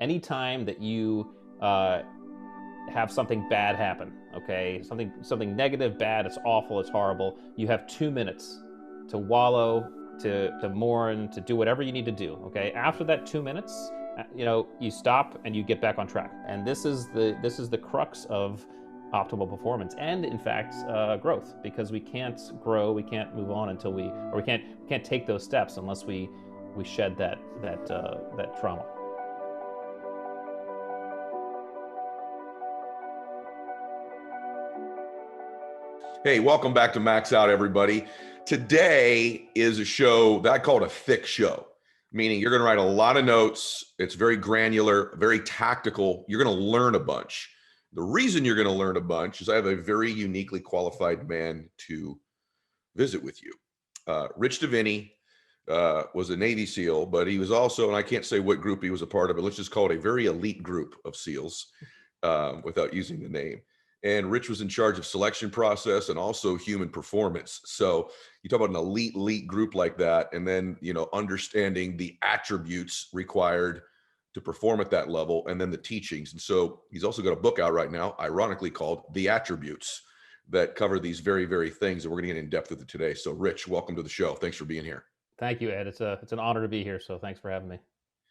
anytime that you have something bad happen, okay, something negative, bad, it's awful, it's horrible, you have 2 minutes to wallow, to mourn, to do whatever you need to do. Okay, after that 2 minutes, you stop and you get back on track. And this is the crux of optimal performance, and in fact growth, because we can't grow, we can't move on until we can't take those steps unless we shed that trauma. Hey, welcome back to Max Out, everybody. Today is a show that I call it a thick show, meaning you're going to write a lot of notes. It's very granular, very tactical. You're going to learn a bunch. The reason you're going to learn a bunch is I have a very uniquely qualified man to visit with you. Rich Diviney was a Navy SEAL, but he was also, and I can't say what group he was a part of, but let's just call it a very elite group of SEALs without using the name. And Rich was in charge of selection process and also human performance. So you talk about an elite group like that, and then, understanding the attributes required to perform at that level, and then the teachings. And so he's also got a book out right now, ironically called The Attributes, that cover these very, very things. And we're going to get in depth with it today. So Rich, welcome to the show. Thanks for being here. Thank you, Ed. It's an honor to be here. So thanks for having me.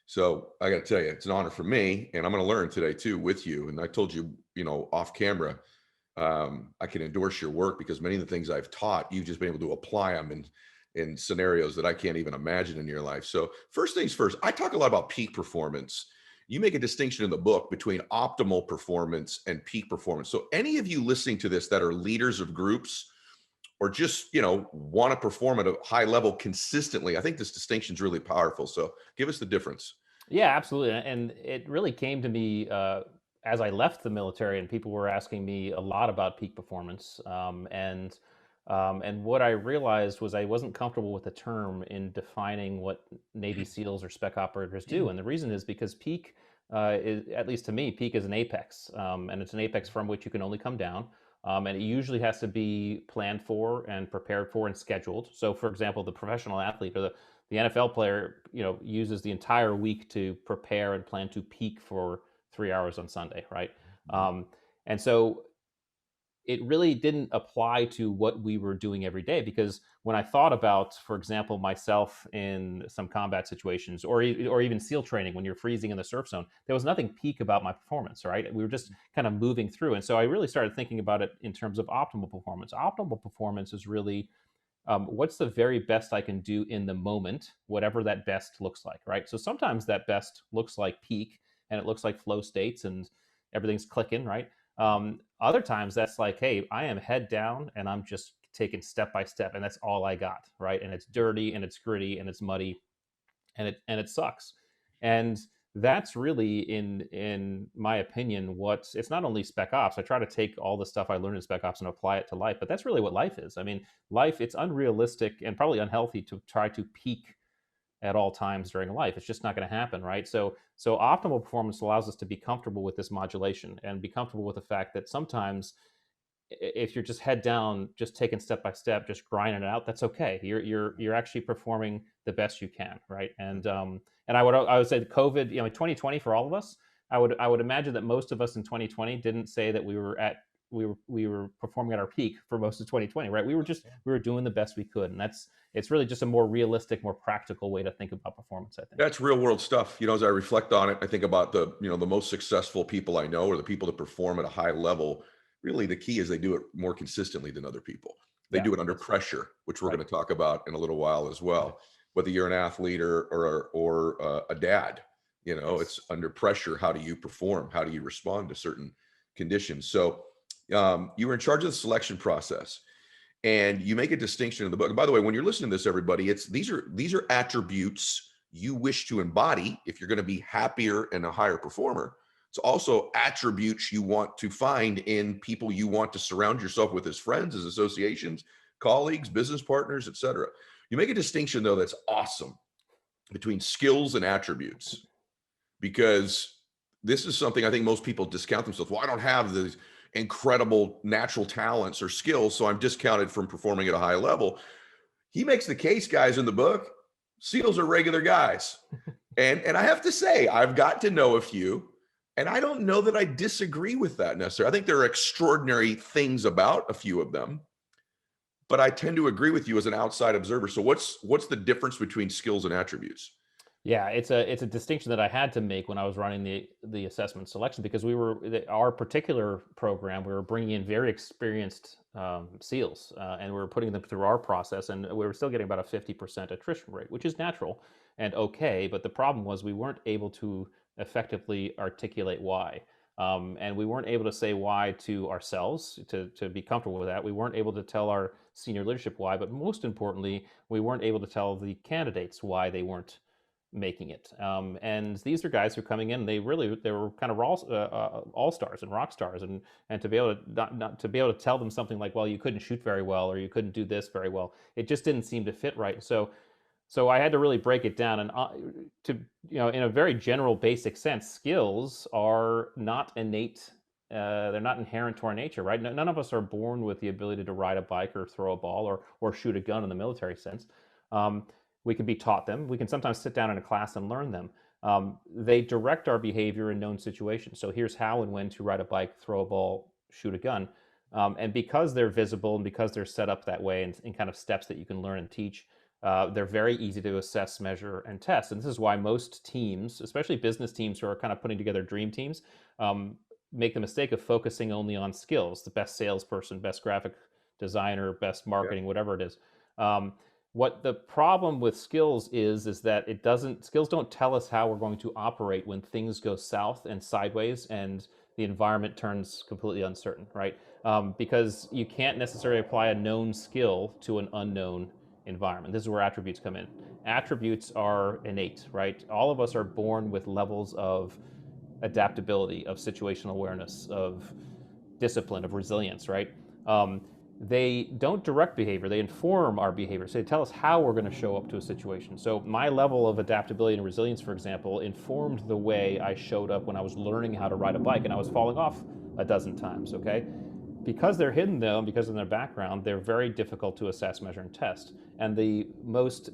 So I got to tell you, it's an honor for me, and I'm going to learn today too with you. And I told you, off camera, I can endorse your work because many of the things I've taught, you've just been able to apply them in scenarios that I can't even imagine in your life. So first things first, I talk a lot about peak performance. You make a distinction in the book between optimal performance and peak performance. So any of you listening to this that are leaders of groups, or just, want to perform at a high level consistently, I think this distinction is really powerful. So give us the difference. Yeah, absolutely. And it really came to me as I left the military, and people were asking me a lot about peak performance. And what I realized was I wasn't comfortable with the term in defining what Navy SEALs or spec operators do. And the reason is because peak is, at least to me, peak is an apex, and it's an apex from which you can only come down. And it usually has to be planned for and prepared for and scheduled. So, for example, the professional athlete or the NFL player, uses the entire week to prepare and plan to peak for 3 hours on Sunday, right? And so it really didn't apply to what we were doing every day, because when I thought about, for example, myself in some combat situations, or even SEAL training, when you're freezing in the surf zone, there was nothing peak about my performance, right? We were just kind of moving through. And so I really started thinking about it in terms of optimal performance. Optimal performance is really what's the very best I can do in the moment, whatever that best looks like, right? So sometimes that best looks like peak, and it looks like flow states and everything's clicking, right? Other times that's like, hey, I am head down and I'm just taking step by step, and that's all I got, right? And it's dirty and it's gritty and it's muddy and it sucks. And that's really, in my opinion, it's not only spec ops. I try to take all the stuff I learned in spec ops and apply it to life, but that's really what life is. I mean, life, it's unrealistic and probably unhealthy to try to peak at all times during life. It's just not going to happen, right? So optimal performance allows us to be comfortable with this modulation and be comfortable with the fact that sometimes if you're just head down, just taking step by step, just grinding it out, that's okay. You're actually performing the best you can, right? And I would say COVID, 2020 for all of us, I would imagine that most of us in 2020 didn't say that we were performing at our peak for most of 2020, right? We were doing the best we could, and it's really just a more realistic, more practical way to think about performance, I think. That's real world stuff. As I reflect on it, I think about the most successful people I know, or the people that perform at a high level. Really, the key is they do it more consistently than other people. They do it under pressure, which we're going to talk about in a little while as well. Right. Whether you're an athlete or a dad, it's under pressure. How do you perform? How do you respond to certain conditions? So you were in charge of the selection process, and you make a distinction in the book. And by the way, when you're listening to this, everybody, these are attributes you wish to embody if you're going to be happier and a higher performer. It's also attributes you want to find in people you want to surround yourself with as friends, as associations, colleagues, business partners, etc. You make a distinction, though, that's awesome between skills and attributes, because this is something I think most people discount themselves. Well, I don't have the incredible natural talents or skills, so I'm discounted from performing at a high level. He makes the case, guys, in the book, SEALs are regular guys. And I have to say, I've got to know a few, and I don't know that I disagree with that necessarily. I think there are extraordinary things about a few of them, but I tend to agree with you as an outside observer. So what's the difference between skills and attributes? Yeah, it's a distinction that I had to make when I was running the assessment selection, because our particular program, we were bringing in very experienced SEALs, and we were putting them through our process, and we were still getting about a 50% attrition rate, which is natural and okay. But the problem was we weren't able to effectively articulate why. And we weren't able to say why to ourselves to be comfortable with that. We weren't able to tell our senior leadership why, but most importantly, we weren't able to tell the candidates why they weren't making it. And these are guys who are coming in. They were kind of all stars and rock stars, and to be able to not to be able to tell them something like, well, you couldn't shoot very well, or you couldn't do this very well, it just didn't seem to fit right. So I had to really break it down, and to in a very general, basic sense, skills are not innate. They're not inherent to our nature, right? None of us are born with the ability to ride a bike or throw a ball or shoot a gun in the military sense. Um, we can be taught them. We can sometimes sit down in a class and learn them. They direct our behavior in known situations. So here's how and when to ride a bike, throw a ball, shoot a gun. And because they're visible and because they're set up that way in kind of steps that you can learn and teach, they're very easy to assess, measure, and test. And this is why most teams, especially business teams who are kind of putting together dream teams, make the mistake of focusing only on skills, the best salesperson, best graphic designer, best marketing, whatever it is. What the problem with skills is that skills don't tell us how we're going to operate when things go south and sideways and the environment turns completely uncertain, right? Because you can't necessarily apply a known skill to an unknown environment. This is where attributes come in. Attributes are innate, right? All of us are born with levels of adaptability, of situational awareness, of discipline, of resilience, right? They don't direct behavior, they inform our behavior. So they tell us how we're going to show up to a situation. So my level of adaptability and resilience, for example, informed the way I showed up when I was learning how to ride a bike and I was falling off a dozen times, okay? Because they're hidden, though, and because of their background, they're very difficult to assess, measure, and test. And the most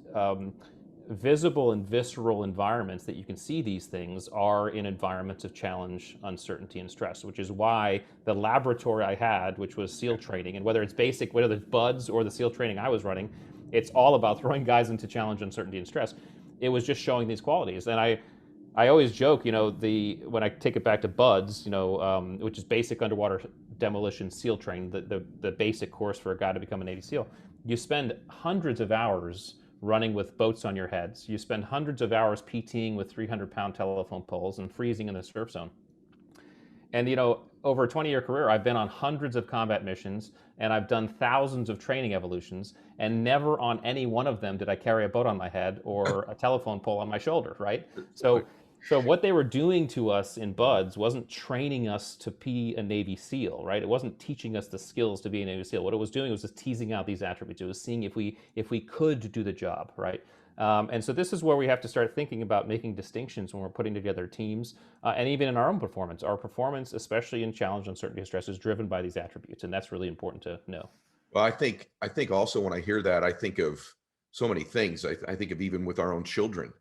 visible and visceral environments that you can see these things are in environments of challenge, uncertainty, and stress, which is why the laboratory I had, which was SEAL training, and whether it's basic, whether it's BUDS or the SEAL training I was running, it's all about throwing guys into challenge, uncertainty, and stress. It was just showing these qualities. And I always joke, when I take it back to BUDS, which is basic underwater demolition SEAL training, the basic course for a guy to become a Navy SEAL, you spend hundreds of hours running with boats on your heads. You spend hundreds of hours PTing with 300-pound telephone poles and freezing in the surf zone. And over a 20-year career, I've been on hundreds of combat missions, and I've done thousands of training evolutions, and never on any one of them did I carry a boat on my head or a telephone pole on my shoulder, right? So what they were doing to us in BUDS wasn't training us to be a Navy SEAL, right? It wasn't teaching us the skills to be a Navy SEAL. What it was doing was just teasing out these attributes. It was seeing if we could do the job, right? And so this is where we have to start thinking about making distinctions when we're putting together teams, and even in our own performance. Our performance, especially in challenge, uncertainty, and stress, is driven by these attributes, and that's really important to know. Well, I think also when I hear that, I think of so many things. I think of even with our own children.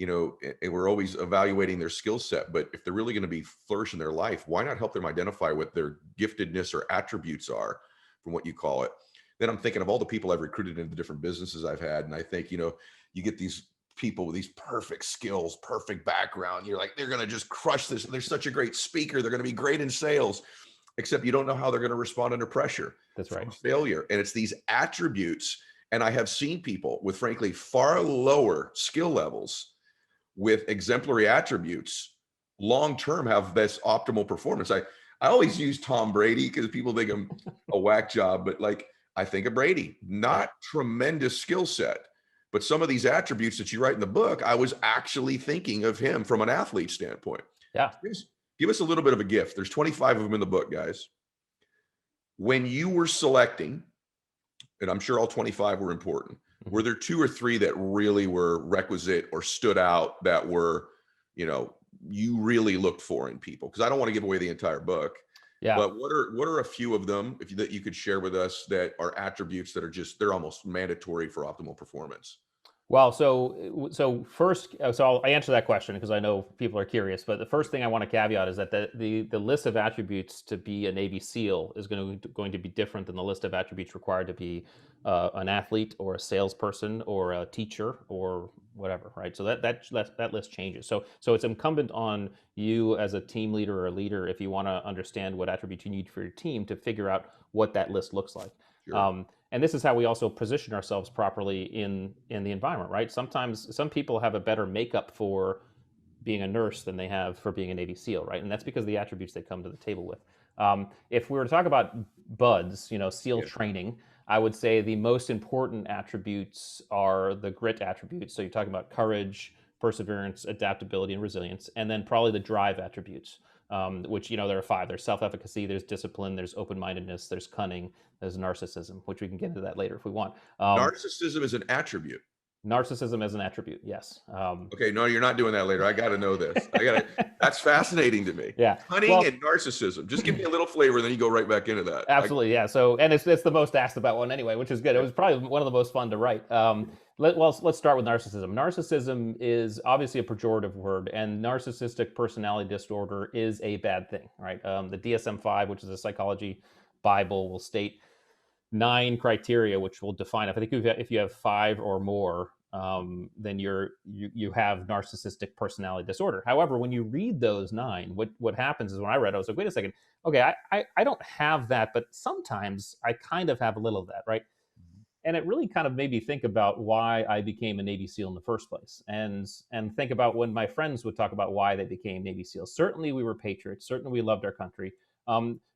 And we're always evaluating their skill set, but if they're really going to be flourish in their life, why not help them identify what their giftedness or attributes are, from what you call it? Then I'm thinking of all the people I've recruited into the different businesses I've had, and I think you get these people with these perfect skills, perfect background. You're like, they're going to just crush this. They're such a great speaker. They're going to be great in sales, except you don't know how they're going to respond under pressure. That's right. Failure, and it's these attributes. And I have seen people with, frankly, far lower skill levels with exemplary attributes long-term have this optimal performance. I always use Tom Brady because people think I'm a whack job, but I think of Brady, not tremendous skill set, but some of these attributes that you write in the book, I was actually thinking of him from an athlete standpoint. Yeah. Give us a little bit of a gift. There's 25 of them in the book, guys. When you were selecting, and I'm sure all 25 were important, were there two or three that really were requisite or stood out that were, you really looked for in people? Because I don't want to give away the entire book. Yeah. But what are a few of them that you could share with us that are attributes that are they're almost mandatory for optimal performance? Well, so first, so I'll answer that question because I know people are curious. But the first thing I want to caveat is that the list of attributes to be a Navy SEAL is going to be different than the list of attributes required to be an athlete or a salesperson or a teacher or whatever, right? So that list changes. So it's incumbent on you as a team leader or a leader, if you want to understand what attributes you need for your team, to figure out what that list looks like. Sure. And this is how we also position ourselves properly in the environment, right? Sometimes some people have a better makeup for being a nurse than they have for being a Navy SEAL, right? And that's because of the attributes they come to the table with. If we were to talk about buds, SEAL Yeah. training, I would say the most important attributes are the grit attributes. So you're talking about courage, perseverance, adaptability, and resilience, and then probably the drive attributes, which there are five. There's self-efficacy, there's discipline, there's open-mindedness, there's cunning, there's narcissism, which we can get into that later if we want. Narcissism is an attribute. Narcissism as an attribute, yes. Okay, no, you're not doing that later. I got to know this. That's fascinating to me. Yeah. Cunning and narcissism. Just give me a little flavor, then you go right back into that. Absolutely, yeah. So, and it's the most asked about one anyway, which is good. It was probably one of the most fun to write. Let's start with narcissism. Narcissism is obviously a pejorative word, and narcissistic personality disorder is a bad thing, right? The DSM-5, which is a psychology Bible, will state 9 criteria, which will define. I think if you have 5 or more, then you have narcissistic personality disorder. However, when you read those 9, what happens is, when I read it, I was like, wait a second, okay, I don't have that, but sometimes I kind of have a little of that, right? And it really kind of made me think about why I became a Navy SEAL in the first place, and think about when my friends would talk about why they became Navy SEALs. Certainly, we were patriots. Certainly, we loved our country.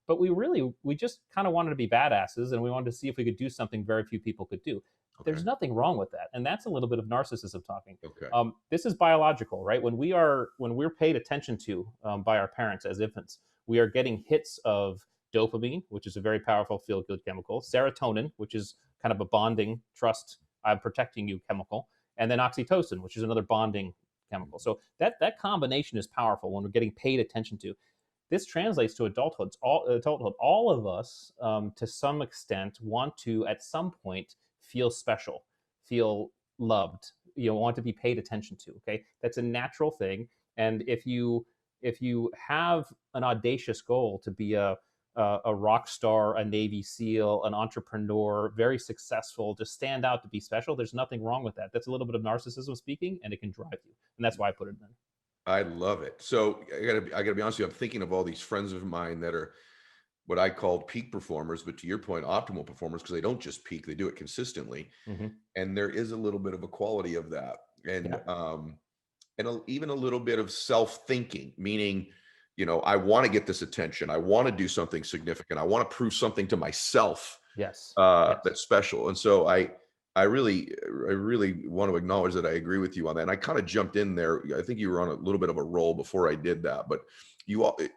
But we just kind of wanted to be badasses, and we wanted to see if we could do something very few people could do. Okay. There's nothing wrong with that, and that's a little bit of narcissism talking. Okay. This is biological, right? When we're paid attention to by our parents as infants, we are getting hits of dopamine, which is a very powerful feel-good chemical, serotonin, which is kind of a bonding, trust, I'm protecting you chemical, and then oxytocin, which is another bonding chemical. So that combination is powerful when we're getting paid attention to. This translates to adulthood. All of us, to some extent, want to at some point feel special, feel loved. Want to be paid attention to. Okay, that's a natural thing. And if you have an audacious goal to be a rock star, a Navy SEAL, an entrepreneur, very successful, to stand out, to be special, there's nothing wrong with that. That's a little bit of narcissism speaking, and it can drive you. And that's why I put it in. I love it. So I gotta be honest with you. I'm thinking of all these friends of mine that are what I called peak performers, but to your point, optimal performers, because they don't just peak, they do it consistently. Mm-hmm. And there is a little bit of a quality of that. And Yeah. even a little bit of self-thinking, meaning, I want to get this attention. I want to do something significant. I want to prove something to myself. Yes. That's special. And so I really want to acknowledge that I agree with you on that. And I kind of jumped in there. I think you were on a little bit of a roll before I did that, but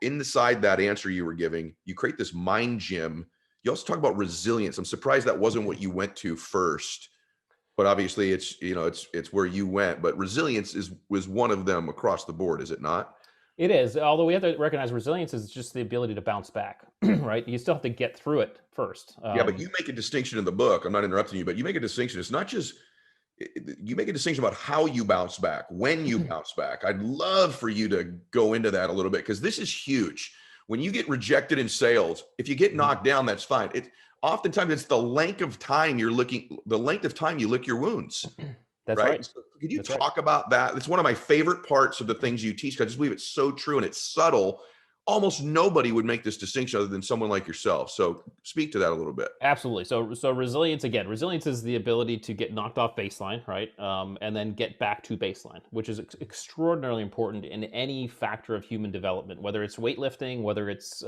inside that answer you were giving, you create this mind gym. You also talk about resilience. I'm surprised that wasn't what you went to first, but obviously it's where you went. But resilience was one of them across the board, is it not? It is. Although we have to recognize resilience is just the ability to bounce back, right? You still have to get through it first. Yeah, but you make a distinction in the book. I'm not interrupting you, but you make a distinction. It's not just, you make a distinction about how you bounce back, when you bounce back. I'd love for you to go into that a little bit, because this is huge. When you get rejected in sales, if you get knocked down, that's fine. Oftentimes it's the length of time you lick your wounds. That's right. So could you talk about that? It's one of my favorite parts of the things you teach, because I just believe it's so true and it's subtle. Almost nobody would make this distinction other than someone like yourself. So speak to that a little bit. Absolutely. So resilience is the ability to get knocked off baseline, right? And then get back to baseline, which is extraordinarily important in any factor of human development, whether it's weightlifting, whether it's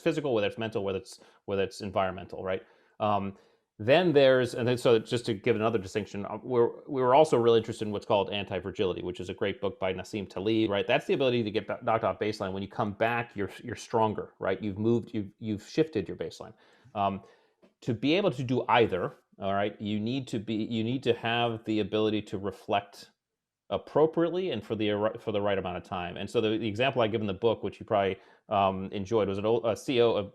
physical, whether it's mental, whether it's environmental, right? So just to give another distinction, we were also really interested in what's called Anti-Fragility, which is a great book by Nassim Taleb, right? That's the ability to get knocked off baseline. When you come back, you're stronger, right? You've shifted your baseline. To be able to do either, all right, you need to have the ability to reflect appropriately and for the right amount of time. And so the example I give in the book, which you probably enjoyed, was a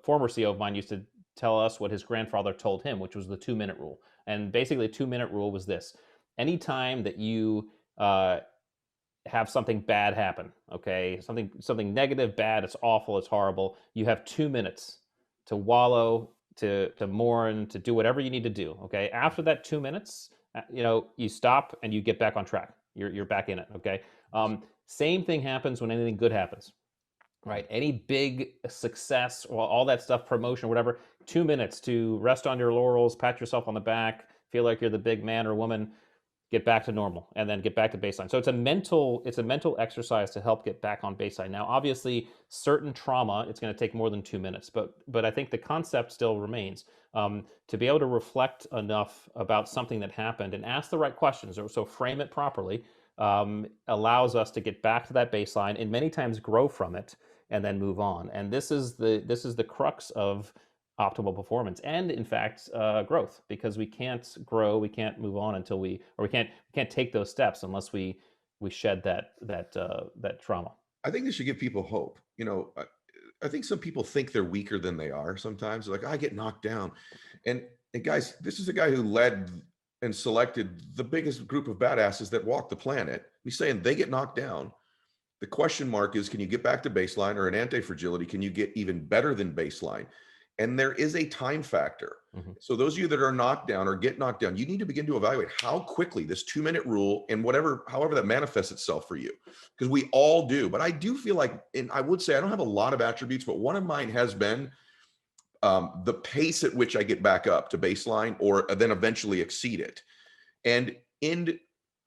former CEO of mine used to tell us what his grandfather told him, which was the 2-minute rule. And basically, the 2-minute rule was this: anytime that you have something bad happen, okay, something negative, bad, it's awful, it's horrible, you have 2 minutes to wallow, to mourn, to do whatever you need to do. Okay, after that 2 minutes, you stop and you get back on track. You're back in it. Okay. Same thing happens when anything good happens, right? Any big success or all that stuff, promotion, whatever, 2 minutes to rest on your laurels, pat yourself on the back, feel like you're the big man or woman, get back to normal, and then get back to baseline. So it's a mental exercise to help get back on baseline. Now, obviously, certain trauma, it's going to take more than 2 minutes, but I think the concept still remains. To be able to reflect enough about something that happened and ask the right questions, or so frame it properly, allows us to get back to that baseline and many times grow from it and then move on. And this is the crux of optimal performance and, in fact, growth, because we can't grow, we can't move on until we can't take those steps unless we shed that trauma. I think this should give people hope. I think some people think they're weaker than they are sometimes. They're like, I get knocked down. And guys, this is a guy who led and selected the biggest group of badasses that walk the planet. He's saying they get knocked down. The question mark is, can you get back to baseline, or an anti-fragility? Can you get even better than baseline? And there is a time factor. Mhm. So those of you that are knocked down or get knocked down, you need to begin to evaluate how quickly this 2-minute rule, and however that manifests itself for you, because we all do. But I do feel like, and I would say I don't have a lot of attributes, but one of mine has been the pace at which I get back up to baseline, or then eventually exceed it. And in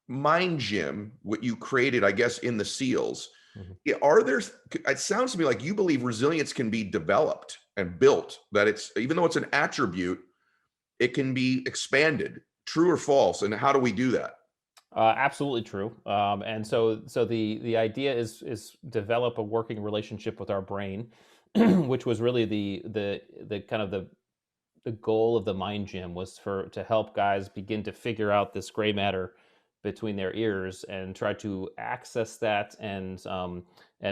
Mind Gym, what you created, I guess, in the SEALs, Mhm. it sounds to me like you believe resilience can be developed and built, that it's, even though it's an attribute, it can be expanded. True or false? And how do we do that? Absolutely true. And so the idea is develop a working relationship with our brain, which was really the kind of the goal of the Mind Gym, was to help guys begin to figure out this gray matter between their ears and try to access that, and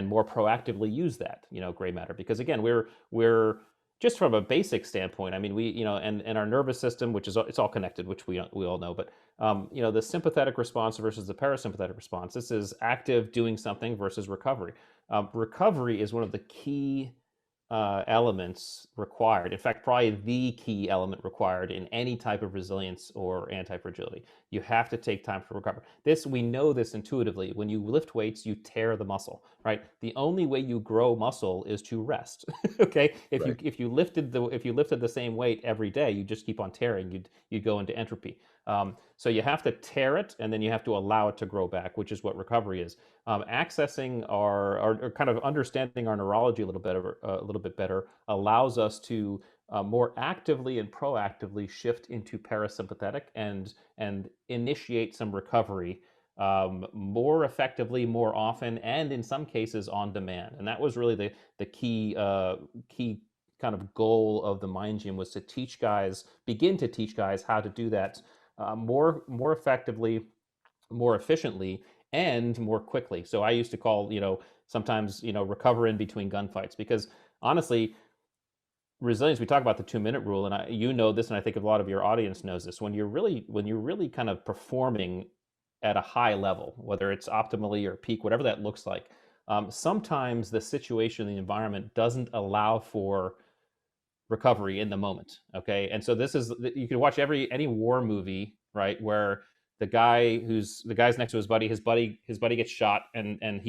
more proactively use that, gray matter. Because again, we're just from a basic standpoint. I mean, and our nervous system, which is, it's all connected, which we all know. But the sympathetic response versus the parasympathetic response. This is active doing something versus recovery. Recovery is one of the key elements required. In fact, probably the key element required in any type of resilience or anti-fragility. You have to take time to recover. We know this intuitively. When you lift weights, you tear the muscle, right? The only way you grow muscle is to rest. Okay, Right. if you lifted the same weight every day, you just keep on tearing. You'd go into entropy. So you have to tear it, and then you have to allow it to grow back, which is what recovery is. Accessing or kind of understanding our neurology a little bit better allows us to more actively and proactively shift into parasympathetic and initiate some recovery more effectively, more often, and in some cases on demand. And that was really the key kind of goal of the Mind Gym, was to begin to teach guys how to do that more effectively, more efficiently, and more quickly. So I used to call, sometimes, recover in between gunfights, because honestly, resilience, we talk about the 2-minute rule, and you know this, and I think a lot of your audience knows this. When you're really kind of performing at a high level, whether it's optimally or peak, whatever that looks like, sometimes the situation, the environment doesn't allow for recovery in the moment. Okay, and so this is, you can watch any war movie, right, where the guy's next to his buddy gets shot, and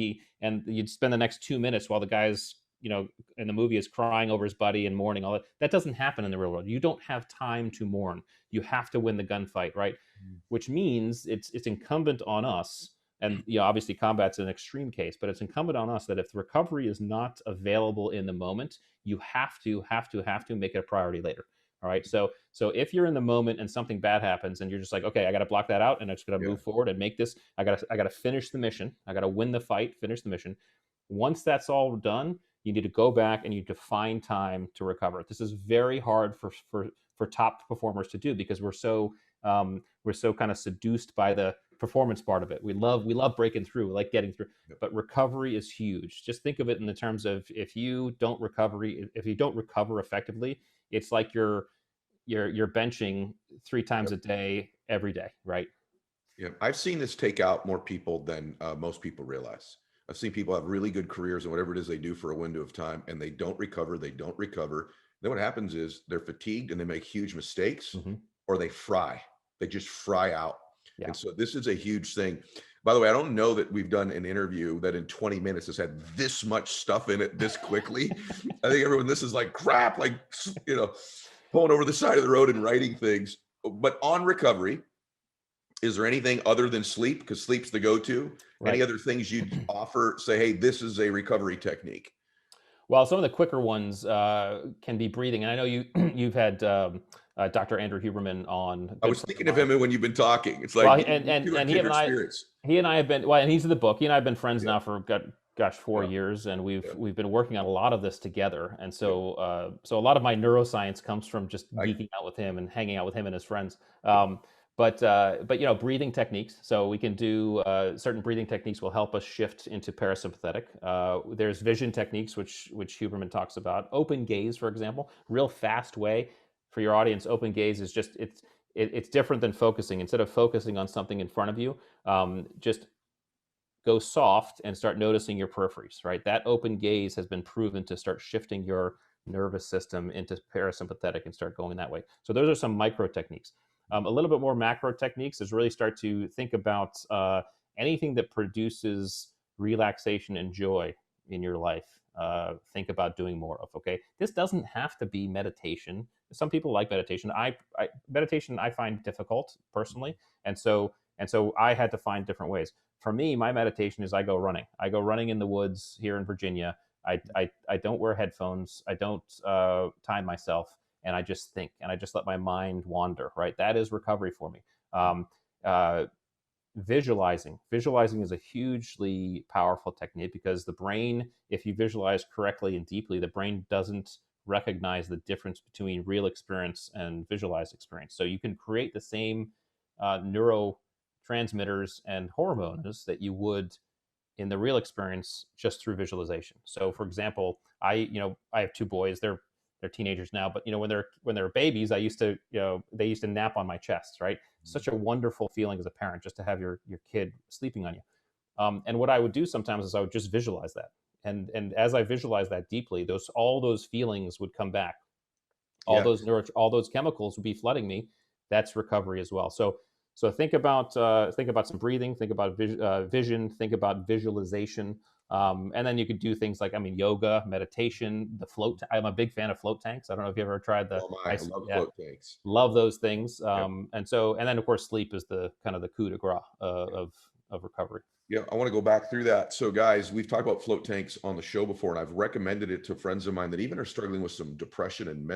you'd spend the next 2 minutes while the guy's, in the movie, is crying over his buddy and mourning. All that doesn't happen in the real world. You don't have time to mourn. You have to win the gunfight, right? Which means it's incumbent on us, and obviously combat's an extreme case, but it's incumbent on us that if the recovery is not available in the moment, you have to make it a priority later. All right. So if you're in the moment and something bad happens, and you're just like, okay, I got to block that out, and I'm just going to Yeah. move forward and make this. I got to finish the mission. I got to win the fight, finish the mission. Once that's all done, you need to go back and you need to find time to recover. This is very hard for top performers to do, because we're so kind of seduced by the performance part of it. We love breaking through, we like getting through. Yep. But recovery is huge. Just think of it in the terms of, if you don't recover effectively, it's like you're benching 3 times Yep. a day every day, right? Yeah, I've seen this take out more people than most people realize. I've seen people have really good careers and whatever it is they do for a window of time, and they don't recover. They don't recover. Then what happens is they're fatigued and they make huge mistakes, Hmm. or they fry. They just fry out. Yeah. And so this is a huge thing. By the way, I don't know that we've done an interview that in 20 minutes has had this much stuff in it this quickly. I think everyone, this is like crap, like, pulling over the side of the road and writing things. But on recovery, is there anything other than sleep? Because sleep's the go-to. Right. Any other things you'd offer? Say, hey, this is a recovery technique. Well, some of the quicker ones can be breathing, and I know you've had Dr. Andrew Huberman on. I Good was friend of thinking of mine. him when you've been talking. It's like Well, you two are and he kindred and I spirits. he and I have been, well, and he's in the book. He and I have been friends Yeah, now for gosh 4 years, and yeah, we've been working on a lot of this together. And yeah. so a lot of my neuroscience comes from just I, geeking out with him and hanging out with him and his friends. yeah, But breathing techniques. So we can do certain breathing techniques will help us shift into parasympathetic. There's vision techniques, which Huberman talks about. Open gaze, for example, real fast way for your audience. Open gaze is just it's different than focusing. Instead of focusing on something in front of you, just go soft and start noticing your peripheries, right? That open gaze has been proven to start shifting your nervous system into parasympathetic and start going that way. So those are some micro techniques. A little bit more macro techniques is really start to think about anything that produces relaxation and joy in your life. Think about doing more of. Okay, this doesn't have to be meditation. Some people like meditation. Meditation I find difficult personally, and so I had to find different ways. For me, my meditation is I go running. I go running in the woods here in Virginia. I don't wear headphones. I don't time myself, and I just think, and I just let my mind wander. Right, that is recovery for me. Um, uh, Visualizing is a hugely powerful technique because the brain, if you visualize correctly and deeply, the brain doesn't recognize the difference between real experience and visualized experience. So you can create the same neurotransmitters and hormones that you would in the real experience just through visualization. So, for example, I have two boys. They're teenagers now, but when they're babies, they used to nap on my chest, right? Such a wonderful feeling as a parent just to have your kid sleeping on you. And what I would do sometimes is I would just visualize that, and as I visualize that deeply, all those feelings would come back. yeah. All those chemicals would be flooding me. That's recovery as well. So think about some breathing, think about vision, think about visualization, and then you could do things like, yoga, meditation, the float. I'm a big fan of float tanks. I don't know if you ever tried the Oh my, I ice. love Yeah, float tanks. love those things. Yeah. And then of course sleep is the kind of the coup de grace of recovery. Yeah, I want to go back through that. So, guys, we've talked about float tanks on the show before, and I've recommended it to friends of mine that even are struggling with some depression and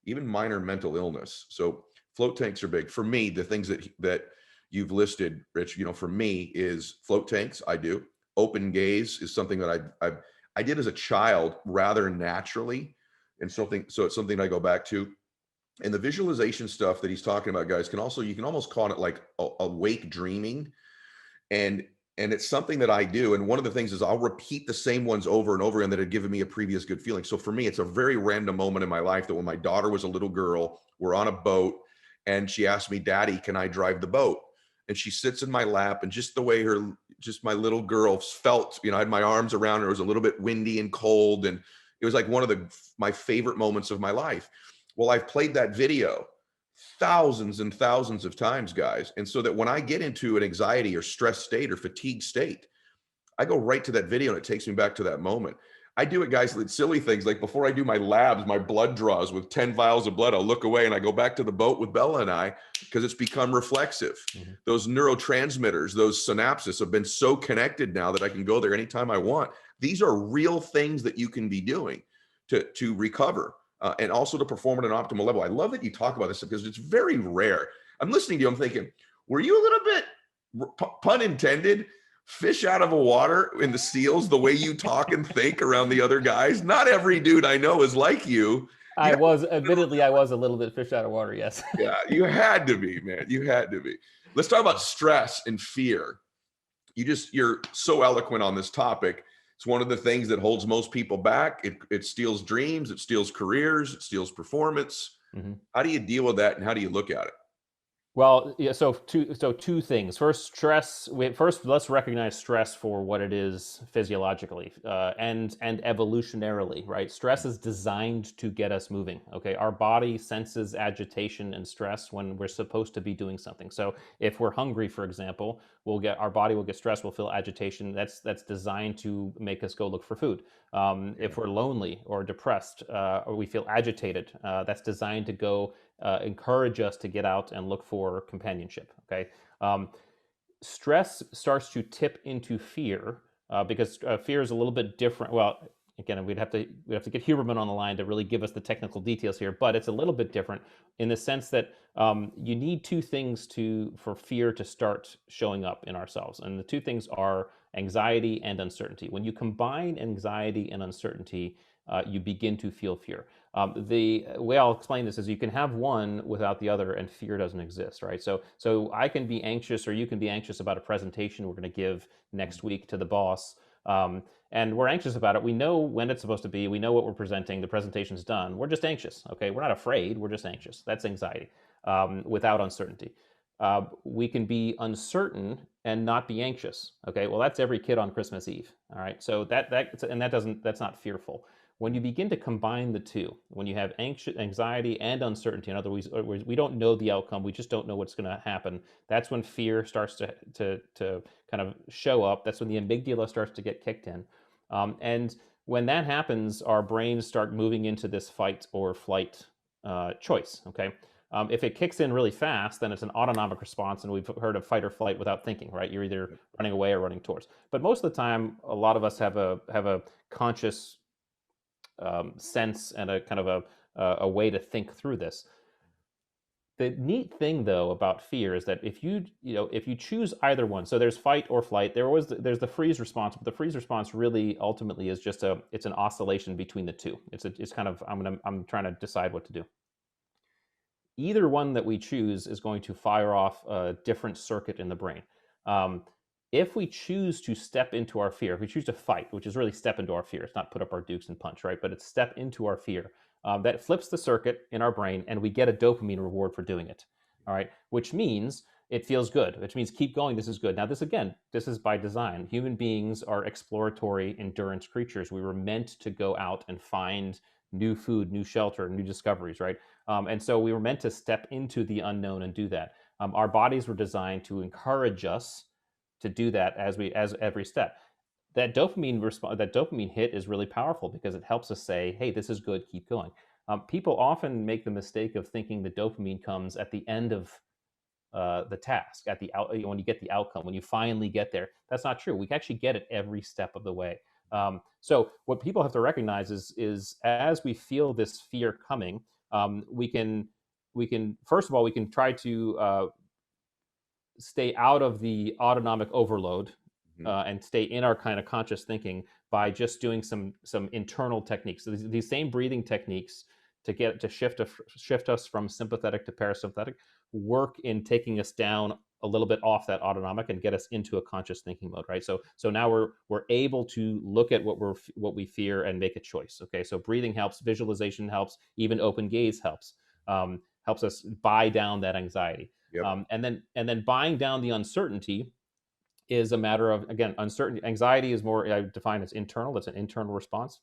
even minor mental illness. So, float tanks are big for me. The things that you've listed, Rich, for me is float tanks. I do. Open gaze is something that I did as a child rather naturally, and so it's something I go back to. And the visualization stuff that he's talking about, guys, you can almost call it like awake dreaming, and it's something that I do. And one of the things is I'll repeat the same ones over and over again that had given me a previous good feeling. So for me, it's a very random moment in my life that when my daughter was a little girl, we're on a boat and she asked me, Daddy, can I drive the boat? And she sits in my lap, and just the way my little girl felt, I had my arms around her. It was a little bit windy and cold, and it was like one of my favorite moments of my life. Well, I've played that video thousands and thousands of times, guys. And so that when I get into an anxiety or stress state or fatigue state, I go right to that video and it takes me back to that moment. I do it, guys, with silly things. Like before I do my labs, my blood draws with 10 vials of blood, I'll look away and I go back to the boat with Bella and I, because it's become reflexive. Mm-hmm. Those neurotransmitters, those synapses have been so connected now that I can go there anytime I want. These are real things that you can be doing to recover. And also to perform at an optimal level. I love that you talk about this because it's very rare. I'm listening to you. I'm thinking, were you a little bit, pun intended, fish out of a water in the seals, the way you talk and think around the other guys? Not every dude I know is like you. Admittedly, I was a little bit fish out of water. Yes. Yeah, you had to be, man. You had to be. Let's talk about stress and fear. You're so eloquent on this topic. It's one of the things that holds most people back. It steals dreams, it steals careers, it steals performance. Mm-hmm. How do you deal with that, and how do you look at it? Well, yeah, so two things. First, stress. First, let's recognize stress for what it is physiologically and evolutionarily, right? Stress is designed to get us moving. Okay, our body senses agitation and stress when we're supposed to be doing something. So, if we're hungry, for example, our body will get stressed. We'll feel agitation. That's designed to make us go look for food. Yeah. If we're lonely or depressed or we feel agitated, that's designed to go encourage us to get out and look for companionship. Okay, um, stress starts to tip into fear because fear is a little bit different. Well, again, we'd have to get Huberman on the line to really give us the technical details here, but it's a little bit different in the sense that you need two things for fear to start showing up in ourselves, and the two things are anxiety and uncertainty. When you combine anxiety and uncertainty, you begin to feel fear. The way I'll explain this is you can have one without the other, and fear doesn't exist, right? So I can be anxious, or you can be anxious about a presentation we're going to give next week to the boss, and we're anxious about it. We know when it's supposed to be. We know what we're presenting. The presentation's done. We're just anxious. Okay, we're not afraid. We're just anxious. That's anxiety without uncertainty. We can be uncertain and not be anxious. Okay, well that's every kid on Christmas Eve. All right, so that's not fearful. When you begin to combine the two, when you have anxiety and uncertainty, in other words, we don't know the outcome, we just don't know what's going to happen. That's when fear starts to kind of show up. That's when the amygdala starts to get kicked in, and when that happens, our brains start moving into this fight or flight choice. Okay, if it kicks in really fast, then it's an autonomic response, and we've heard of fight or flight without thinking, right? You're either running away or running towards. But most of the time, a lot of us have a conscious sense and a kind of a way to think through this. The neat thing, though, about fear is that if you choose either one, so there's fight or flight. There's the freeze response, but the freeze response really ultimately is just it's an oscillation between the two. It's kind of I'm trying to decide what to do. Either one that we choose is going to fire off a different circuit in the brain. If we choose to step into our fear, if we choose to fight, which is really step into our fear, it's not put up our dukes and punch, right? But it's step into our fear. That flips the circuit in our brain, and we get a dopamine reward for doing it. All right, which means it feels good, which means keep going. This is good. Now, this is by design. Human beings are exploratory endurance creatures. We were meant to go out and find new food, new shelter, new discoveries, right? And so we were meant to step into the unknown and do that. Our bodies were designed to encourage us to do that as every step. That dopamine hit is really powerful because it helps us say, "Hey, this is good. Keep going." People often make the mistake of thinking the dopamine comes at the end of the task, when you get the outcome, when you finally get there. That's not true. We can actually get it every step of the way. So what people have to recognize is as we feel this fear coming, we can first of all we can try to stay out of the autonomic overload and stay in our kind of conscious thinking by just doing some internal techniques. So these same breathing techniques to shift us from sympathetic to parasympathetic work in taking us down a little bit off that autonomic and get us into a conscious thinking mode, right? So now we're able to look at what we fear and make a choice. Okay, so breathing helps, visualization helps, even open gaze helps. Helps us buy down that anxiety. Yep. And then buying down the uncertainty is a matter of, again, uncertainty. Anxiety is more, I define as internal. That's an internal response.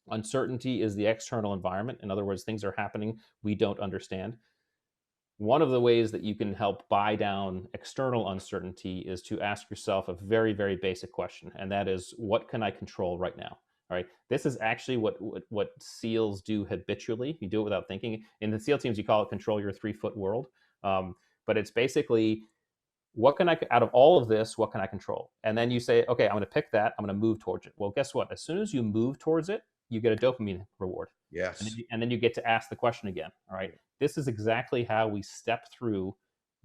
Uncertainty is the external environment. In other words, things are happening we don't understand. One of the ways that you can help buy down external uncertainty is to ask yourself a very, very basic question, and that is, what can I control right now? All right. This is actually what SEALs do habitually. You do it without thinking. In the SEAL teams, you call it control your 3-foot world. But it's basically, out of all of this, what can I control? And then you say, okay, I'm going to pick that. I'm going to move towards it. Well, guess what? As soon as you move towards it, you get a dopamine reward. Yes. And then you get to ask the question again. All right. This is exactly how we step through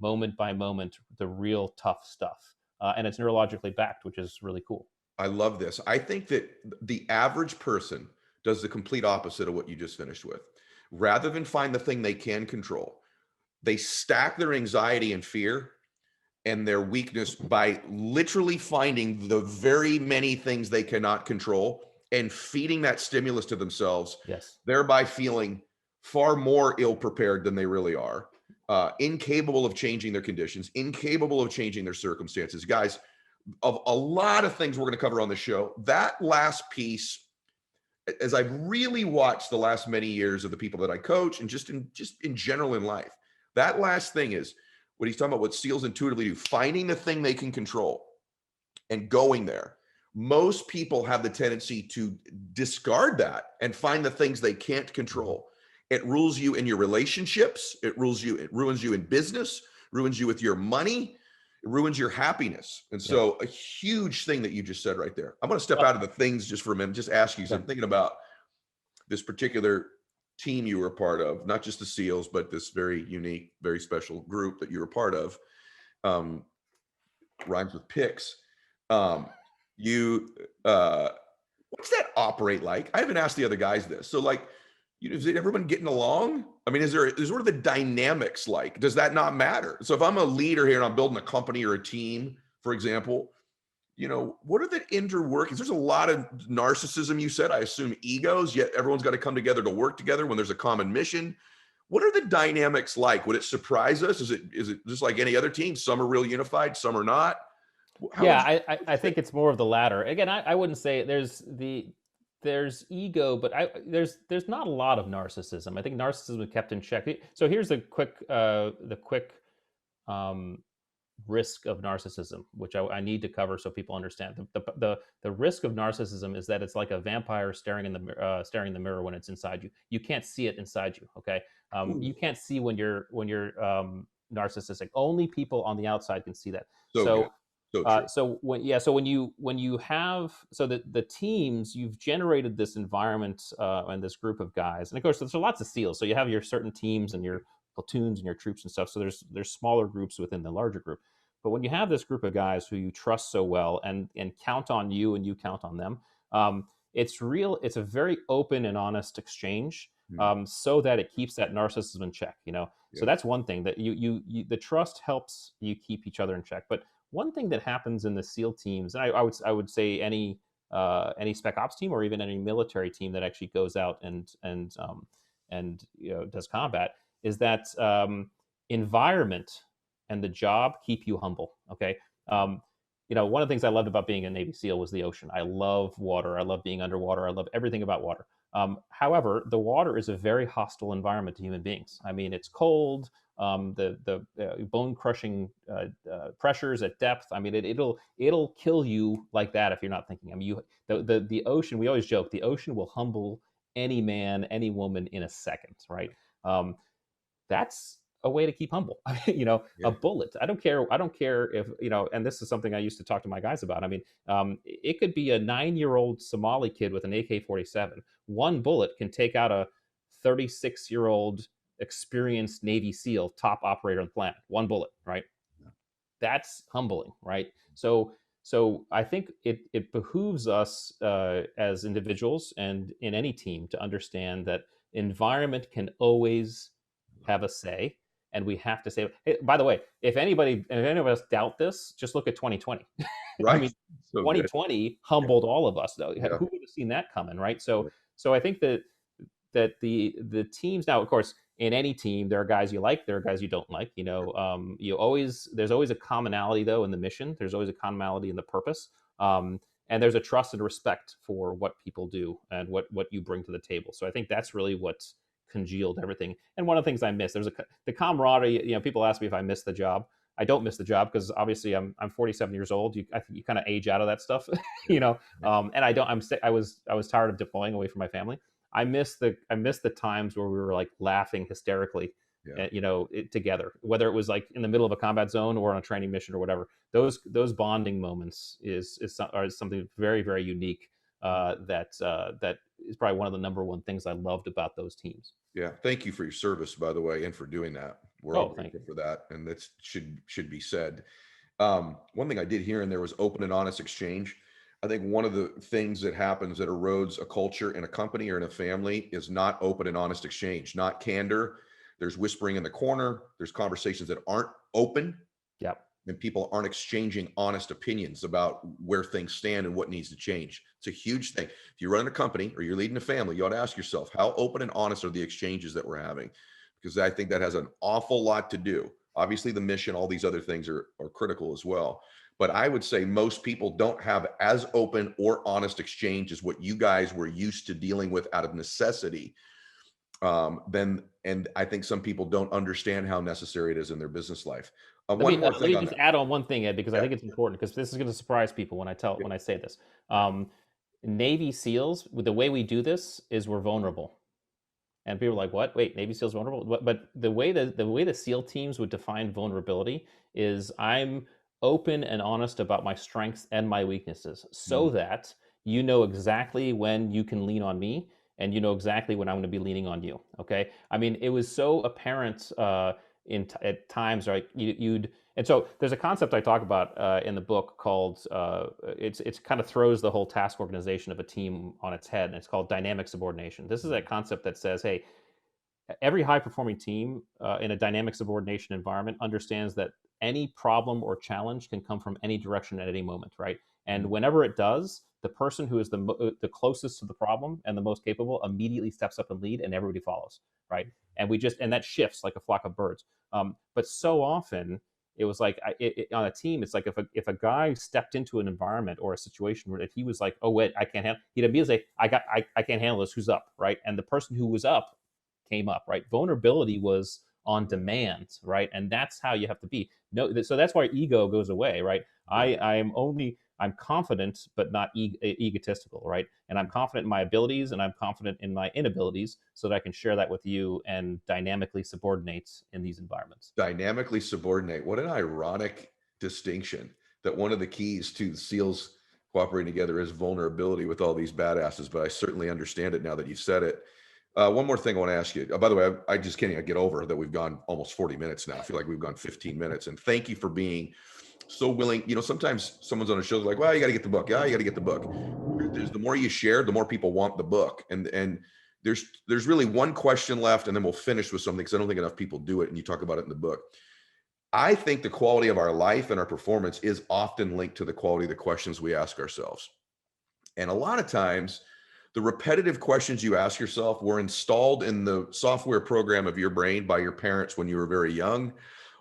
moment by moment the real tough stuff. And it's neurologically backed, which is really cool. I love this. I think that the average person does the complete opposite of what you just finished with. Rather than find the thing they can control, they stack their anxiety and fear and their weakness by literally finding the very many things they cannot control and feeding that stimulus to themselves, Yes. thereby feeling far more ill prepared than they really are. incapable of changing their conditions, incapable of changing their circumstances. Guys, of a lot of things we're going to cover on the show, that last piece, as I've really watched the last many years of the people that I coach and just in general in life, that last thing is what he's talking about, what SEALs intuitively do, finding the thing they can control and going there. Most people have the tendency to discard that and find the things they can't control. It rules you in your relationships. It ruins you in business, ruins you with your money. It ruins your happiness. And so a huge thing that you just said right there. I'm going to step out of the things just for a minute, just ask you, so I'm thinking about this particular team you were a part of, not just the SEALs, but this very unique, very special group that you were a part of. Rhymes with picks. What's that operate like? I haven't asked the other guys this. So like, is everyone getting along? I mean, is what are the dynamics like? Does that not matter? So if I'm a leader here and I'm building a company or a team, for example, what are the interworkings? There's a lot of narcissism, you said, I assume egos, yet everyone's got to come together to work together when there's a common mission. What are the dynamics like? Would it surprise us? Is it just like any other team? Some are real unified, some are not. I think it's more of the latter. Again, I wouldn't say there's ego, but there's not a lot of narcissism. I think narcissism is kept in check. So here's the quick risk of narcissism, which I need to cover so people understand. The risk of narcissism is that it's like a vampire staring in the mirror when it's inside you. You can't see it inside you. Okay, you can't see when you're narcissistic. Only people on the outside can see that. So when you have the teams, you've generated this environment and this group of guys, and of course there's lots of SEALs. So you have your certain teams and your platoons and your troops and stuff. So there's smaller groups within the larger group. But when you have this group of guys who you trust so well and count on you and you count on them, it's a very open and honest exchange, so that it keeps that narcissism in check. So that's one thing that you the trust helps you keep each other in check. But one thing that happens in the SEAL teams, and I would say any Spec Ops team or even any military team that actually goes out and does combat, is that environment and the job keep you humble. Okay. One of the things I loved about being a Navy SEAL was the ocean. I love water. I love being underwater. I love everything about water. However, the water is a very hostile environment to human beings. I mean, it's cold. The bone-crushing pressures at depth. I mean, it'll kill you like that if you're not thinking. I mean, the ocean. We always joke the ocean will humble any man, any woman in a second, right? That's a way to keep humble. A bullet. I don't care if, and this is something I used to talk to my guys about. I mean, it could be a 9-year-old Somali kid with an AK-47. One bullet can take out a 36-year-old experienced Navy SEAL, top operator on the planet. One bullet, right? That's humbling, right? So I think it behooves us as individuals and in any team to understand that environment can always have a say, and we have to say. Hey, by the way, if any of us doubt this, just look at 2020. Right. I mean, 2020 humbled all of us, though. Who would have seen that coming, right? So I think that the teams now, of course, in any team, there are guys you like, there are guys you don't like. There's always a commonality though in the mission. There's always a commonality in the purpose, and there's a trust and respect for what people do and what you bring to the table. So I think that's really what's congealed everything. And one of the things I miss, the camaraderie. People ask me if I miss the job. I don't miss the job because obviously I'm 47 years old. You kind of age out of that stuff, and I was tired of deploying away from my family. I miss the times where we were like laughing hysterically, together, whether it was like in the middle of a combat zone or on a training mission or whatever. Those bonding moments is something very, very unique. That is probably one of the number one things I loved about those teams. Yeah, thank you for your service, by the way, and for doing that. We're all grateful for that, and that should be said. One thing I did hear in there was open and honest exchange. I think one of the things that happens that erodes a culture in a company or in a family is not open and honest exchange, not candor. There's whispering in the corner. There's conversations that aren't open. Yep. And people aren't exchanging honest opinions about where things stand and what needs to change. It's a huge thing. If you run a company or you're leading a family, you ought to ask yourself, how open and honest are the exchanges that we're having? because I think that has an awful lot to do. Obviously, the mission, all these other things are critical as well. But I would say most people don't have as open or honest exchange as what you guys were used to dealing with out of necessity. And I think some people don't understand how necessary it is in their business life. One more let thing me on just that. add on one thing, Ed, because I Yeah. think it's important, because this is going to surprise people when I say this. Navy SEALs, the way we do this is we're vulnerable. And people are like, "What? Wait, Navy SEALs vulnerable?" But the way the SEAL teams would define vulnerability is I'm open and honest about my strengths and my weaknesses, so that you know exactly when you can lean on me, and you know exactly when I'm going to be leaning on you. Okay? I mean, it was so apparent at times, right? You'd and so there's a concept I talk about in the book called it's kind of throws the whole task organization of a team on its head, and it's called dynamic subordination. This is a concept that says, hey, every high performing team in a dynamic subordination environment understands that any problem or challenge can come from any direction at any moment, right? And whenever it does, the person who is the closest to the problem and the most capable immediately steps up and lead, and everybody follows, right? And that shifts like a flock of birds. But so often it was like on a team, it's like if a guy stepped into an environment or a situation where if he was like, oh wait, I can't handle, he'd immediately say, I can't handle this. Who's up, right? And the person who was up came up, right? Vulnerability was on demand, right? And that's how you have to be. No, so that's why ego goes away, right? I'm confident, but not egotistical, right? And I'm confident in my abilities, and I'm confident in my inabilities, so that I can share that with you and dynamically subordinate in these environments. Dynamically subordinate. What an ironic distinction, that one of the keys to the SEALs cooperating together is vulnerability with all these badasses. But I certainly understand it now that you've said it. One more thing I want to ask you. By the way, I just can't get over that we've gone almost 40 minutes now. I feel like we've gone 15 minutes. And thank you for being so willing. You know, sometimes someone's on a show like, well, you got to get the book. Yeah, you got to get the book. The more you share, the more people want the book. And there's really one question left, and then we'll finish with something, because I don't think enough people do it. And you talk about it in the book. I think the quality of our life and our performance is often linked to the quality of the questions we ask ourselves. And a lot of times, the repetitive questions you ask yourself were installed in the software program of your brain by your parents when you were very young,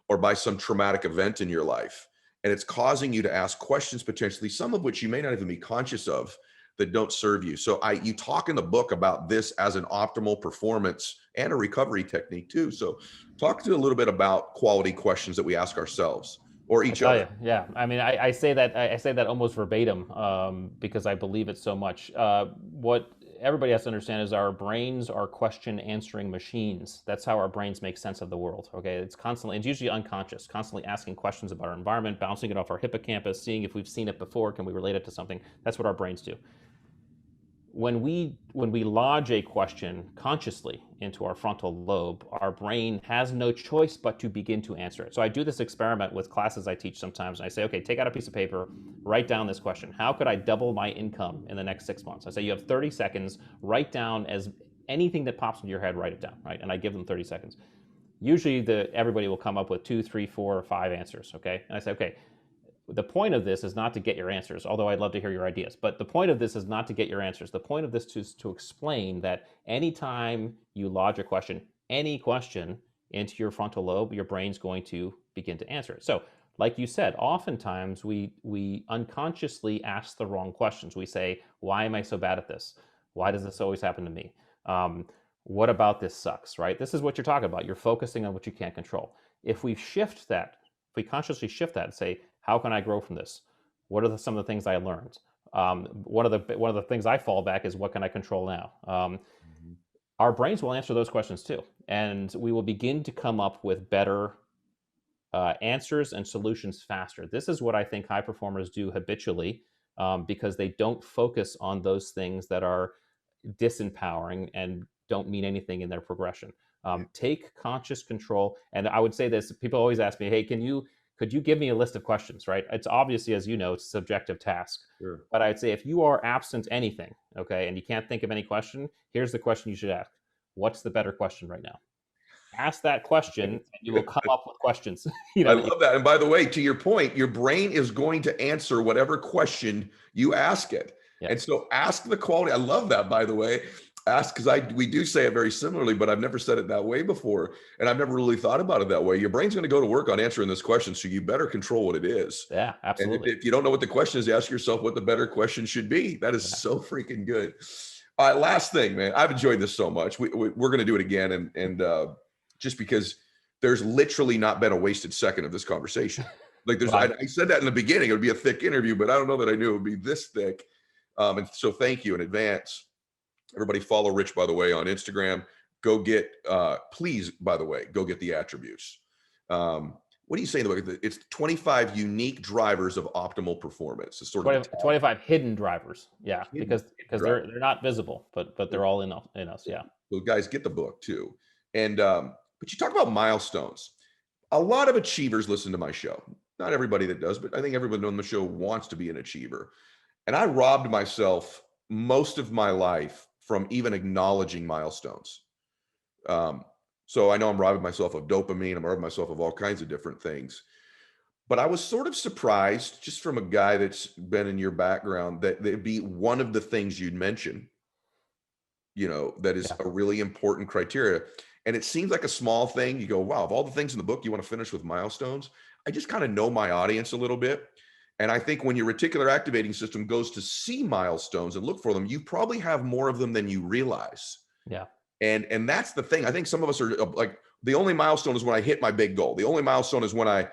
or by some traumatic event in your life. And it's causing you to ask questions, potentially, some of which you may not even be conscious of, that don't serve you. So you talk in the book about this as an optimal performance and a recovery technique too. So talk to a little bit about quality questions that we ask ourselves or each Oh other. yeah, yeah. I mean, I say that almost verbatim because I believe it so much. What everybody has to understand is our brains are question answering machines. That's how our brains make sense of the world. Okay, it's usually unconscious, constantly asking questions about our environment, bouncing it off our hippocampus, seeing if we've seen it before, can we relate it to something. That's what our brains do. When we lodge a question consciously into our frontal lobe, our brain has no choice but to begin to answer it. So I do this experiment with classes I teach sometimes, and I say, okay, take out a piece of paper, write down this question: how could I double my income in the next 6 months? I say, you have 30 seconds, write down as anything that pops into your head, write it down, right? And I give them 30 seconds. Usually everybody will come up with 2, 3, 4, or 5 answers, okay? And I say, okay, the point of this is not to get your answers, although I'd love to hear your ideas. But the point of this is not to get your answers. The point of this is to explain that anytime you lodge a question, any question, into your frontal lobe, your brain's going to begin to answer it. So, like you said, oftentimes we unconsciously ask the wrong questions. We say, why am I so bad at this? Why does this always happen to me? What about this sucks, right? This is what you're talking about. You're focusing on what you can't control. If we consciously shift that and say, how can I grow from this? What are some of the things I learned? One of the things I fall back is, what can I control now? Our brains will answer those questions too, and we will begin to come up with better answers and solutions faster. This is what I think high performers do habitually, because they don't focus on those things that are disempowering and don't mean anything in their progression. Take conscious control. And I would say this: people always ask me, hey, could you give me a list of questions, right? It's obviously, as you know, it's a subjective task. Sure. But I'd say if you are absent anything, okay, and you can't think of any question, here's the question you should ask: what's the better question right now? Ask that question, and you will come up with questions. I love that. And by the way, to your point, your brain is going to answer whatever question you ask it. Yeah. And so ask the quality. I love that, by the way. Ask, because we do say it very similarly, but I've never said it that way before. And I've never really thought about it that way. Your brain's going to go to work on answering this question. So you better control what it is. Yeah, absolutely. And if you don't know what the question is, ask yourself what the better question should be. That is so freaking good. All right, last thing, man. I've enjoyed this so much. We're going to do it again. And just because there's literally not been a wasted second of this conversation. Like I said that in the beginning, it would be a thick interview, but I don't know that I knew it would be this thick. And so thank you in advance. Everybody follow Rich, by the way, on Instagram. Go get, please, by the way, go get the attributes. What do you say in the book? It's 25 unique drivers of optimal performance. It's sort of 25 hidden drivers. Yeah, because they're not visible, but they're all in us. Yeah. So guys, get the book too. And but you talk about milestones. A lot of achievers listen to my show. Not everybody that does, but I think everybody on the show wants to be an achiever. And I robbed myself most of my life from even acknowledging milestones. So I know I'm robbing myself of dopamine. I'm robbing myself of all kinds of different things. But I was sort of surprised, just from a guy that's been in your background, that it'd be one of the things you'd mention, that is a really important criteria. And it seems like a small thing. You go, wow, of all the things in the book, you want to finish with milestones. I just kind of know my audience a little bit. And I think when your reticular activating system goes to see milestones and look for them, you probably have more of them than you realize. Yeah. And that's the thing. I think some of us are like, the only milestone is when I hit my big goal. The only milestone is when I,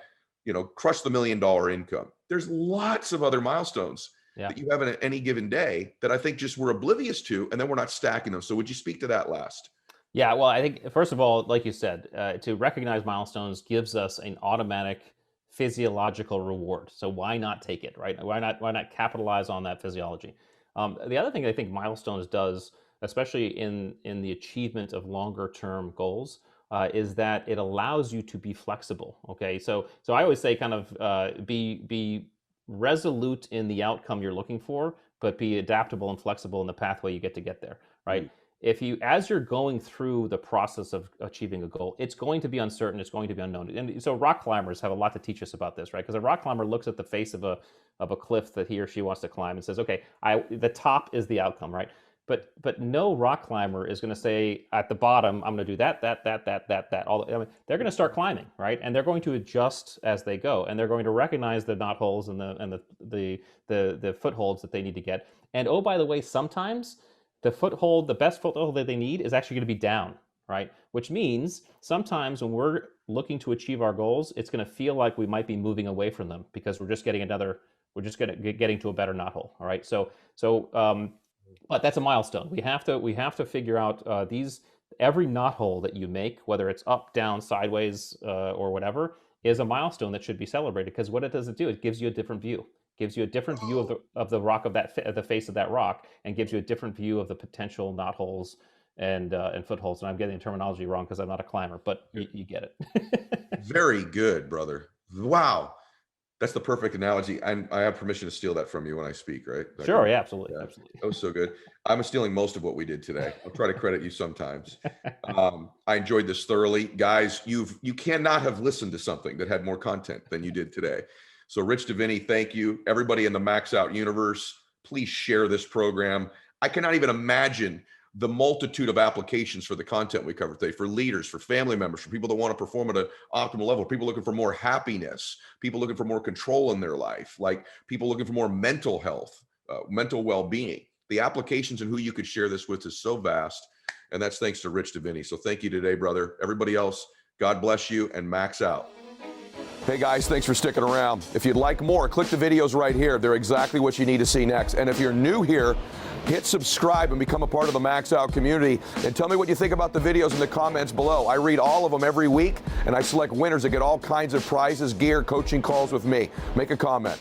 crush the $1 million income. There's lots of other milestones that you have in any given day that I think just we're oblivious to, and then we're not stacking them. So would you speak to that last? Yeah, well, I think, first of all, like you said, to recognize milestones gives us an automatic physiological reward. So why not take it, right? Why not capitalize on that physiology? The other thing I think milestones does, especially in the achievement of longer term goals, is that it allows you to be flexible. Okay, so I always say kind of be resolute in the outcome you're looking for, but be adaptable and flexible in the pathway you get there, right? If you, as you're going through the process of achieving a goal, it's going to be uncertain, it's going to be unknown. And so rock climbers have a lot to teach us about this, right? Because a rock climber looks at the face of a cliff that he or she wants to climb and says, okay, the top is the outcome, right? But no rock climber is going to say at the bottom, I'm going to do that. They're going to start climbing, right? And they're going to adjust as they go, and they're going to recognize the knot holes and the footholds that they need to get. And oh, by the way, sometimes the best foothold that they need is actually going to be down, right? Which means sometimes when we're looking to achieve our goals, it's going to feel like we might be moving away from them because we're just getting to a better knothole. All right. But that's a milestone. We have to figure out every knothole that you make, whether it's up, down, sideways, or whatever, is a milestone that should be celebrated. Because what it does do, it gives you a different view. Gives you a different view of the rock of the face of that rock, and gives you a different view of the potential knotholes and footholds. And I'm getting the terminology wrong because I'm not a climber, but you get it. Very good, brother. Wow, that's the perfect analogy. I have permission to steal that from you when I speak, right? Sure, yeah, absolutely, yeah. Absolutely. That was so good. I'm stealing most of what we did today. I'll try to credit you sometimes. I enjoyed this thoroughly, guys. You cannot have listened to something that had more content than you did today. So Rich Diviney, thank you. Everybody in the Max Out universe, please share this program. I cannot even imagine the multitude of applications for the content we covered today, for leaders, for family members, for people that want to perform at an optimal level, people looking for more happiness, people looking for more control in their life, like people looking for more mental health, mental well-being. The applications and who you could share this with is so vast, and that's thanks to Rich Diviney. So thank you today, brother. Everybody else, God bless you, and Max Out. Hey guys, thanks for sticking around. If you'd like more, click the videos right here. They're exactly what you need to see next. And if you're new here, hit subscribe and become a part of the Max Out community. And tell me what you think about the videos in the comments below. I read all of them every week, and I select winners that get all kinds of prizes, gear, coaching calls with me. Make a comment.